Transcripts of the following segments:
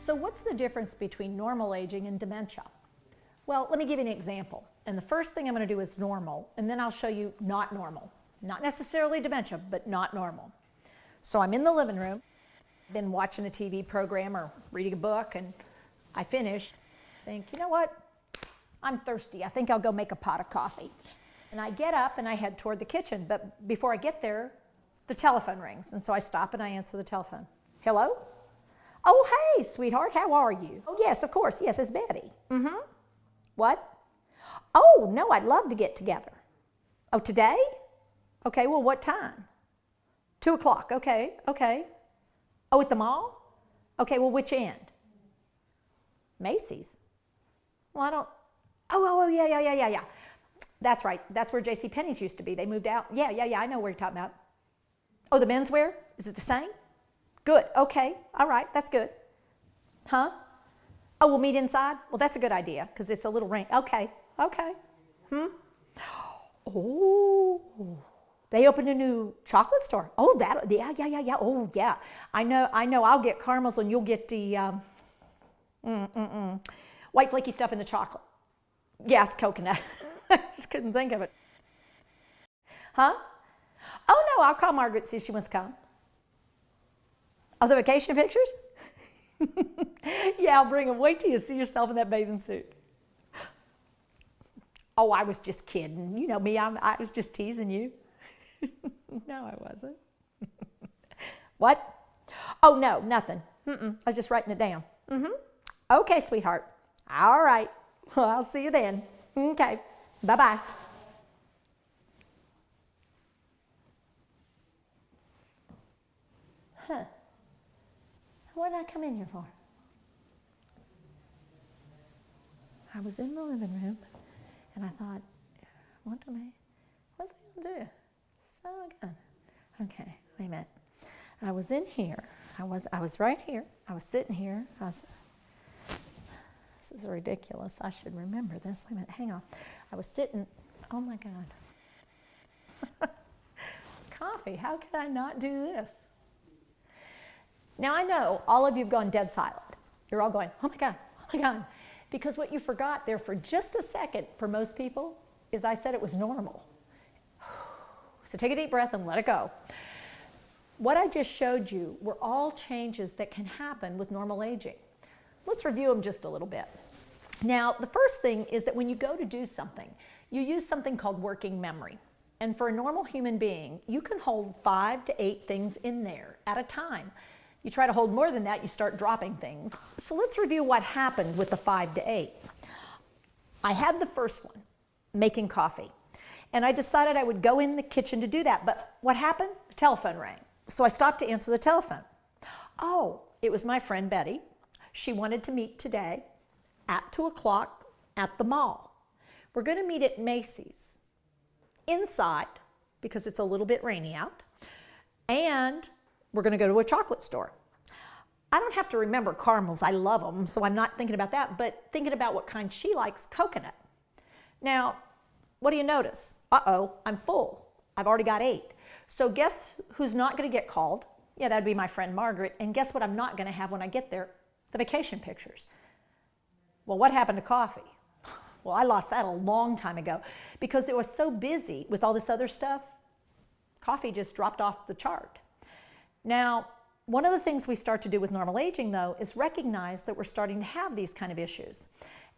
So what's the difference between normal aging and dementia? Well, let me give you an example. And the first thing I'm going to do is normal, and then I'll show you not normal. Not necessarily dementia, but not normal. So I'm in the living room, been watching a TV program or reading a book, and I finish. Think, you know what? I'm thirsty. I think I'll go make a pot of coffee. And I get up and I head toward the kitchen, but before I get there, the telephone rings. And so I stop and I answer the telephone. Hello? Oh, hey, sweetheart, how are you? Oh, yes, of course. Yes, it's Betty. Mm-hmm. What? Oh, no, I'd love to get together. Oh, today? Okay, well, what time? 2 o'clock. Okay, okay. Oh, at the mall? Okay, well, which end? Macy's. Well, I don't. Oh, yeah. That's right. That's where JCPenney's used to be. They moved out. Yeah, I know where you're talking about. Oh, the menswear? Is it the same? Good. Okay. All right. That's good. Huh? Oh, we'll meet inside? Well, that's a good idea because it's a little rain. Okay. Oh, they opened a new chocolate store. Oh, yeah. Oh, yeah. I know. I'll get caramels and you'll get the white flaky stuff in the chocolate. Yes, coconut. I just couldn't think of it. Huh? Oh, no, I'll call Margaret, see if she wants to come. Oh, the vacation pictures? Yeah, I'll bring them. Wait till you see yourself in that bathing suit. Oh, I was just kidding. You know me, I was just teasing you. No, I wasn't. What? Oh, no, nothing. I was just writing it down. Okay, sweetheart. All right. Well, I'll see you then. Okay. Bye-bye. Huh. What did I come in here for? I was in the living room, and I thought, what's I going to do? So good. Okay, wait a minute. I was in here. I was right here. I was sitting here. This is ridiculous. I should remember this. Wait a minute. Hang on. I was sitting. Oh, my God. Coffee. How could I not do this? Now, I know all of you have gone dead silent. You're all going, oh, my God. Oh, my God. Because what you forgot there for just a second for most people is I said it was normal. So take a deep breath and let it go. What I just showed you were all changes that can happen with normal aging. Let's review them just a little bit. Now, the first thing is that when you go to do something, you use something called working memory. And for a normal human being, you can hold 5 to 8 things in there at a time. You try to hold more than that, you start dropping things. So let's review what happened with the 5 to 8. I had the first one, making coffee. And I decided I would go in the kitchen to do that. But what happened? The telephone rang. So I stopped to answer the telephone. Oh, it was my friend Betty. She wanted to meet today at 2 o'clock at the mall. We're going to meet at Macy's inside because it's a little bit rainy out. And we're going to go to a chocolate store. I don't have to remember caramels. I love them, so I'm not thinking about that, but thinking about what kind she likes, coconut. Now, what do you notice? Uh-oh, I'm full. I've already got 8. So guess who's not going to get called? Yeah, that'd be my friend Margaret. And guess what I'm not going to have when I get there? The vacation pictures. Well, what happened to coffee? Well, I lost that a long time ago because it was so busy with all this other stuff. Coffee just dropped off the chart. Now, one of the things we start to do with normal aging, though, is recognize that we're starting to have these kind of issues.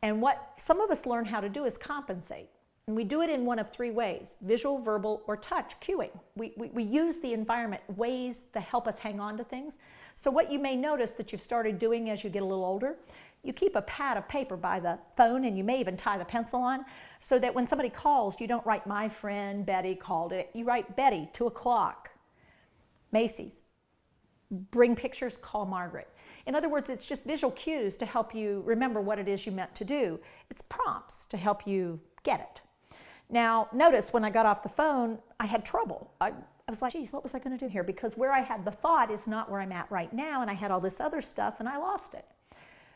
And what some of us learn how to do is compensate. And we do it in one of 3 ways: visual, verbal, or touch, cueing. We use the environment, ways to help us hang on to things. So what you may notice that you've started doing as you get a little older, you keep a pad of paper by the phone, and you may even tie the pencil on, so that when somebody calls, you don't write, my friend Betty called it. You write, Betty, 2 o'clock, Macy's. Bring pictures, call Margaret. In other words, it's just visual cues to help you remember what it is you meant to do. It's prompts to help you get it. Now, notice when I got off the phone, I had trouble. I was like, geez, what was I going to do here? Because where I had the thought is not where I'm at right now, and I had all this other stuff, and I lost it.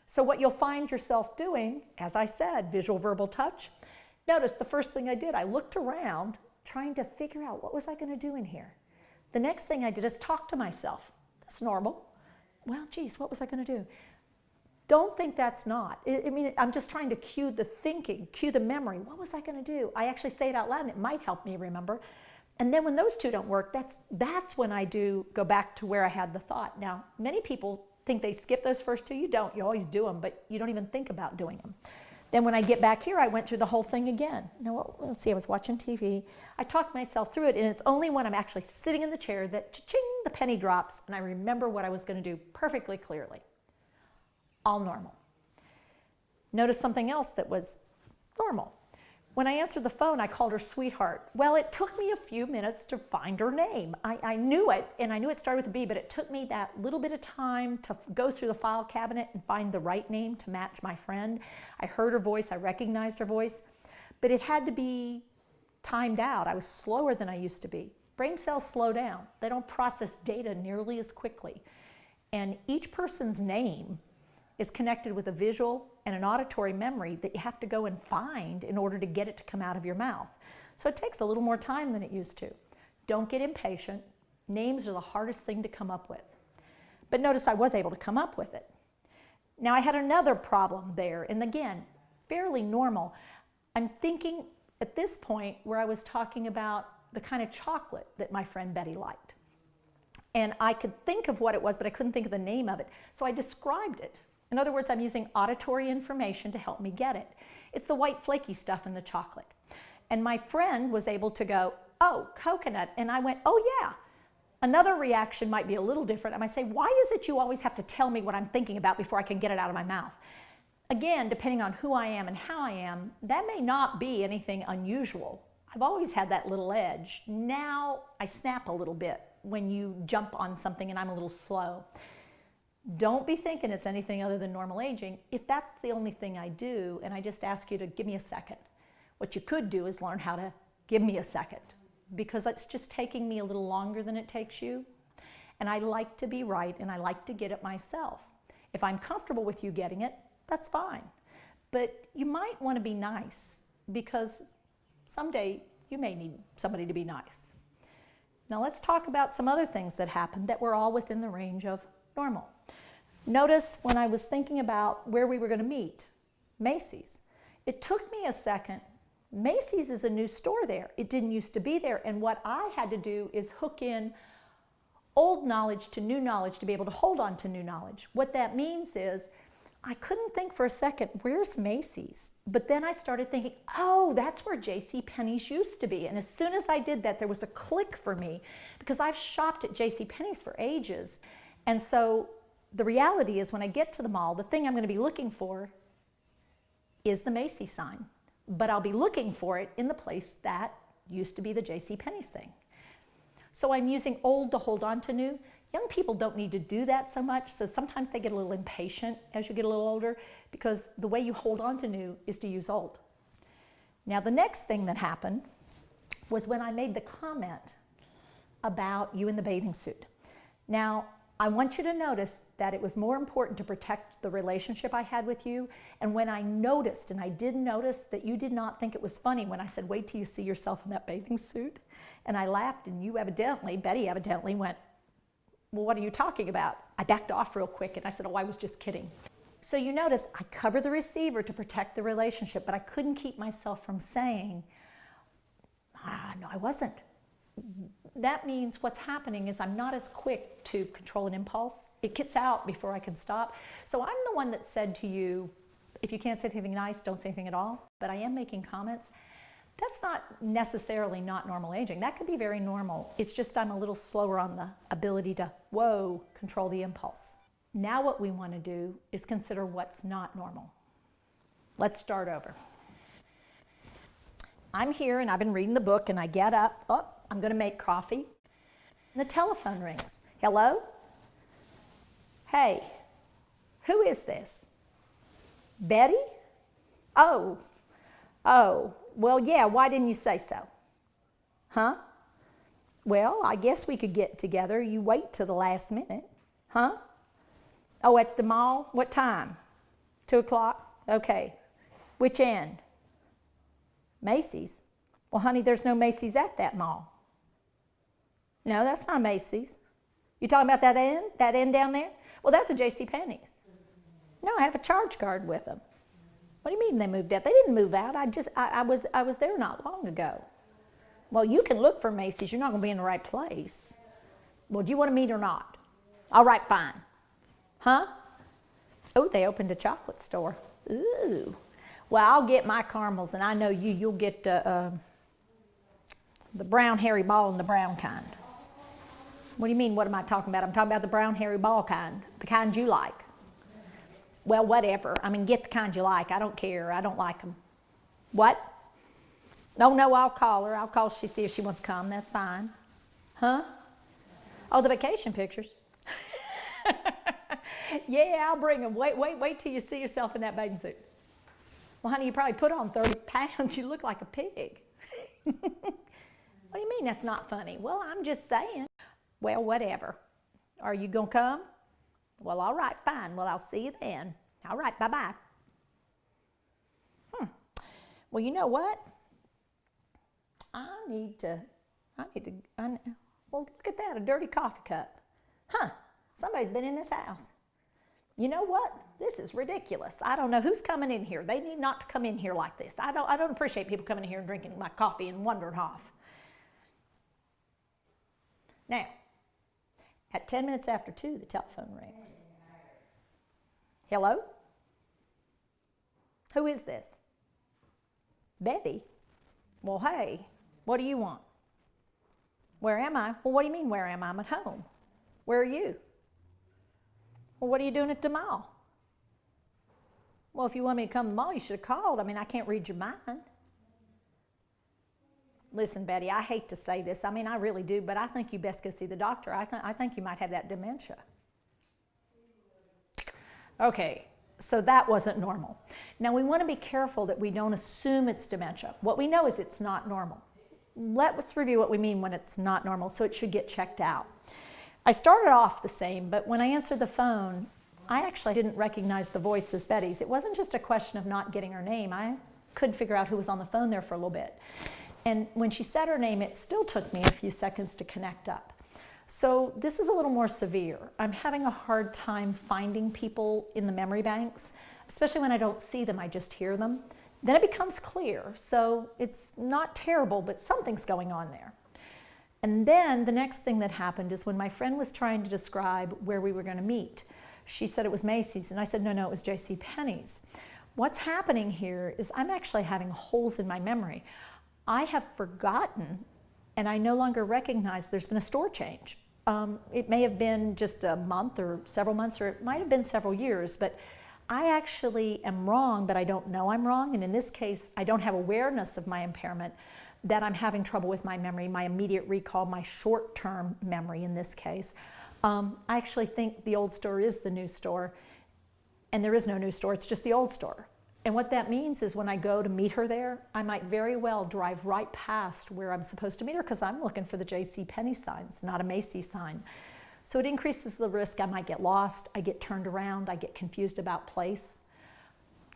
So what you'll find yourself doing, as I said, visual, verbal, touch. Notice the first thing I did, I looked around trying to figure out what was I going to do in here. The next thing I did is talk to myself. That's normal. Well, geez, what was I going to do? don't think that's not. I mean, I'm just trying to cue the thinking, cue the memory. What was I going to do? I actually say it out loud and it might help me remember. And then when those two don't work, that's when I do go back to where I had the thought. Now, many people think they skip those first two. You don't. You always do them, but you don't even think about doing them. Then when I get back here, I went through the whole thing again. Now, let's see, I was watching TV. I talked myself through it, and it's only when I'm actually sitting in the chair that cha-ching, the penny drops, and I remember what I was going to do perfectly clearly. All normal. Notice something else that was normal. When I answered the phone, I called her sweetheart. Well, it took me a few minutes to find her name. I knew it, and I knew it started with a B, but it took me that little bit of time to go through the file cabinet and find the right name to match my friend. I heard her voice, I recognized her voice, but it had to be timed out. I was slower than I used to be. Brain cells slow down. They don't process data nearly as quickly. And each person's name is connected with a visual and an auditory memory that you have to go and find in order to get it to come out of your mouth. So it takes a little more time than it used to. Don't get impatient. Names are the hardest thing to come up with. But notice I was able to come up with it. Now I had another problem there, and again, fairly normal. I'm thinking at this point where I was talking about the kind of chocolate that my friend Betty liked. And I could think of what it was, but I couldn't think of the name of it. So I described it. In other words, I'm using auditory information to help me get it. It's the white flaky stuff in the chocolate. And my friend was able to go, oh, coconut. And I went, oh yeah. Another reaction might be a little different. I might say, why is it you always have to tell me what I'm thinking about before I can get it out of my mouth? Again, depending on who I am and how I am, that may not be anything unusual. I've always had that little edge. Now I snap a little bit when you jump on something and I'm a little slow. Don't be thinking it's anything other than normal aging. If that's the only thing I do, and I just ask you to give me a second, what you could do is learn how to give me a second, because it's just taking me a little longer than it takes you. And I like to be right, and I like to get it myself. If I'm comfortable with you getting it, that's fine. But you might want to be nice, because someday you may need somebody to be nice. Now let's talk about some other things that happened that were all within the range of normal. Notice when I was thinking about where we were going to meet, Macy's. It took me a second. Macy's is a new store there. It didn't used to be there. And what I had to do is hook in old knowledge to new knowledge to be able to hold on to new knowledge. What that means is I couldn't think for a second, where's Macy's? But then I started thinking, oh, that's where JCPenney's used to be. And as soon as I did that, there was a click for me, because I've shopped at JCPenney's for ages. And so the reality is when I get to the mall, the thing I'm going to be looking for is the Macy's sign. But I'll be looking for it in the place that used to be the JCPenney's thing. So I'm using old to hold on to new. Young people don't need to do that so much, so sometimes they get a little impatient as you get a little older, because the way you hold on to new is to use old. Now the next thing that happened was when I made the comment about you in the bathing suit. Now, I want you to notice that it was more important to protect the relationship I had with you. And when I noticed, and I did notice that you did not think it was funny when I said, wait till you see yourself in that bathing suit. And I laughed, and you evidently, Betty evidently went, well, what are you talking about? I backed off real quick and I said, oh, I was just kidding. So you notice I covered the receiver to protect the relationship, but I couldn't keep myself from saying, no, I wasn't. That means what's happening is I'm not as quick to control an impulse. It gets out before I can stop. So I'm the one that said to you, if you can't say anything nice, don't say anything at all. But I am making comments. That's not necessarily not normal aging. That could be very normal. It's just I'm a little slower on the ability to, control the impulse. Now what we want to do is consider what's not normal. Let's start over. I'm here and I've been reading the book, and I get up, I'm going to make coffee. And the telephone rings. Hello? Hey, who is this? Betty? Oh, well, yeah, why didn't you say so? Huh? Well, I guess we could get together. You wait till the last minute. Huh? Oh, at the mall? What time? 2 o'clock? Okay. Which end? Macy's. Well, honey, there's no Macy's at that mall. No, that's not Macy's. You talking about that end down there? Well, that's a JCPenney's. No, I have a charge card with them. What do you mean they moved out? They didn't move out. I was there not long ago. Well, you can look for Macy's. You're not going to be in the right place. Well, do you want to meet or not? All right, fine. Huh? Oh, they opened a chocolate store. Ooh. Well, I'll get my caramels, and I know you'll get the brown hairy ball and the brown kind. What do you mean, what am I talking about? I'm talking about the brown hairy ball kind, the kind you like. Well, whatever. I mean, get the kind you like. I don't care. I don't like them. What? No, I'll call her. I'll call see if she wants to come. That's fine. Huh? Oh, the vacation pictures. Yeah, I'll bring them. Wait till you see yourself in that bathing suit. Well, honey, you probably put on 30 pounds. You look like a pig. What do you mean that's not funny? Well, I'm just saying. Well, whatever. Are you going to come? Well, all right, fine. Well, I'll see you then. All right, bye-bye. Well, you know what? Well, look at that, a dirty coffee cup. Huh, somebody's been in this house. You know what? This is ridiculous. I don't know who's coming in here. They need not to come in here like this. I don't appreciate people coming in here and drinking my coffee and wandering off. Now, at 10 minutes after 2, the telephone rings. Hello? Who is this? Betty? Well, hey, what do you want? Where am I? Well, what do you mean, where am I? I'm at home. Where are you? Well, what are you doing at the mall? Well, if you want me to come to the mall, you should have called. I mean, I can't read your mind. Listen, Betty, I hate to say this. I mean, I really do, but I think you best go see the doctor. I think you might have that dementia. Okay, so that wasn't normal. Now, we want to be careful that we don't assume it's dementia. What we know is it's not normal. Let's review what we mean when it's not normal, so it should get checked out. I started off the same, but when I answered the phone, I actually didn't recognize the voice as Betty's. It wasn't just a question of not getting her name. I couldn't figure out who was on the phone there for a little bit. And when she said her name, it still took me a few seconds to connect up. So this is a little more severe. I'm having a hard time finding people in the memory banks, especially when I don't see them, I just hear them. Then it becomes clear. So it's not terrible, but something's going on there. And then the next thing that happened is when my friend was trying to describe where we were going to meet, she said it was Macy's, and I said, no, it was JCPenney's. What's happening here is I'm actually having holes in my memory. I have forgotten, and I no longer recognize there's been a store change. It may have been just a month or several months, or it might have been several years, but I actually am wrong, but I don't know I'm wrong. And in this case, I don't have awareness of my impairment, that I'm having trouble with my memory, my immediate recall, my short-term memory in this case. I actually think the old store is the new store, and there is no new store, it's just the old store. And what that means is when I go to meet her there, I might very well drive right past where I'm supposed to meet her because I'm looking for the JCPenney signs, not a Macy's sign. So it increases the risk I might get lost, I get turned around, I get confused about place.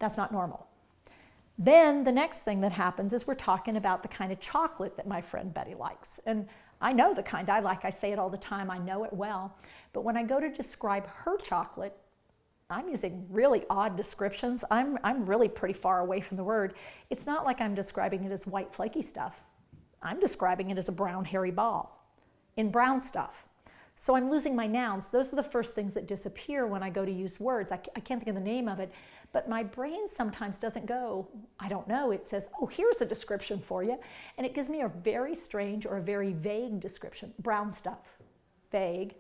That's not normal. Then the next thing that happens is we're talking about the kind of chocolate that my friend Betty likes. And I know the kind I like, I say it all the time, I know it well. But when I go to describe her chocolate, I'm using really odd descriptions. I'm really pretty far away from the word. It's not like I'm describing it as white flaky stuff. I'm describing it as a brown hairy ball in brown stuff. So I'm losing my nouns. Those are the first things that disappear when I go to use words. I can't think of the name of it, but my brain sometimes doesn't go, I don't know, it says, oh, here's a description for you. And it gives me a very strange or a very vague description. Brown stuff, vague,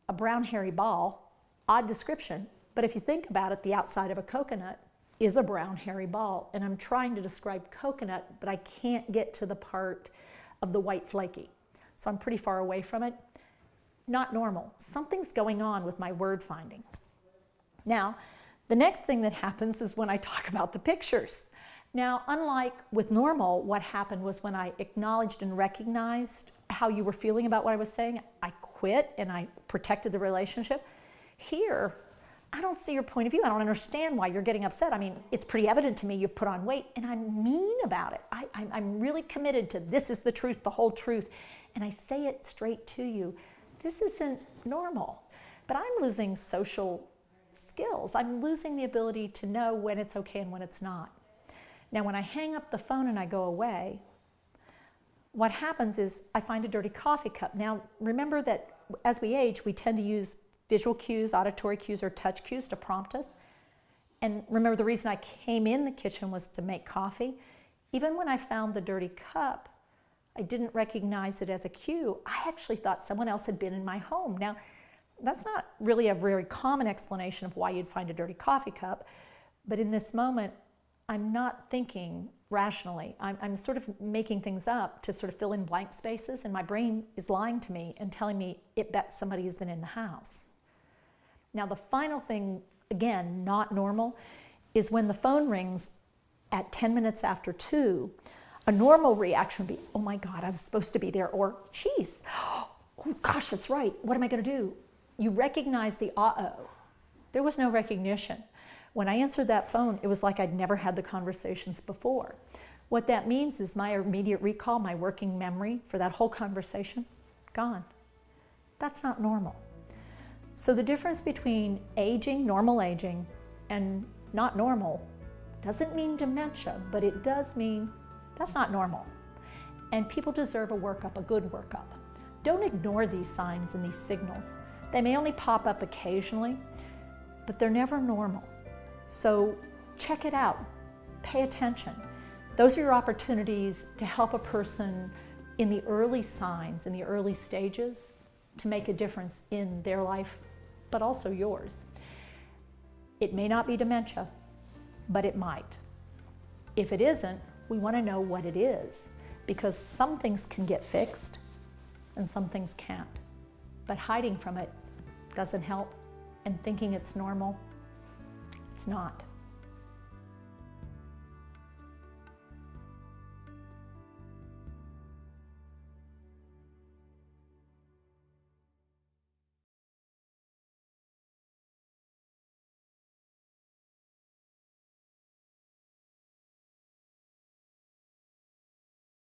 a brown hairy ball, odd description. But if you think about it, the outside of a coconut is a brown hairy ball. And I'm trying to describe coconut, but I can't get to the part of the white flaky. So I'm pretty far away from it. Not normal. Something's going on with my word finding. Now, the next thing that happens is when I talk about the pictures. Now, unlike with normal, what happened was when I acknowledged and recognized how you were feeling about what I was saying, I quit and I protected the relationship. Here, I don't see your point of view. I don't understand why you're getting upset. I mean, it's pretty evident to me you've put on weight, and I'm mean about it. I'm really committed to this is the truth, the whole truth, and I say it straight to you. This isn't normal. But I'm losing social skills. I'm losing the ability to know when it's okay and when it's not. Now, when I hang up the phone and I go away, what happens is I find a dirty coffee cup. Now, remember that as we age, we tend to use visual cues, auditory cues, or touch cues to prompt us. And remember, the reason I came in the kitchen was to make coffee. Even when I found the dirty cup, I didn't recognize it as a cue. I actually thought someone else had been in my home. Now, that's not really a very common explanation of why you'd find a dirty coffee cup, but in this moment, I'm not thinking rationally. I'm sort of making things up to sort of fill in blank spaces, and my brain is lying to me and telling me it bets somebody has been in the house. Now, the final thing, again, not normal, is when the phone rings at 10 minutes after 2, a normal reaction would be, oh my God, I was supposed to be there, or geez, oh gosh, that's right, what am I gonna do? You recognize the uh-oh. There was no recognition. When I answered that phone, it was like I'd never had the conversations before. What that means is my immediate recall, my working memory for that whole conversation, gone. That's not normal. So the difference between aging, normal aging, and not normal doesn't mean dementia, but it does mean that's not normal. And people deserve a workup, a good workup. Don't ignore these signs and these signals. They may only pop up occasionally, but they're never normal. So check it out, pay attention. Those are your opportunities to help a person in the early signs, in the early stages, to make a difference in their life, but also yours. It may not be dementia, but it might. If it isn't, we want to know what it is, because some things can get fixed and some things can't. But hiding from it doesn't help, and thinking it's normal, it's not.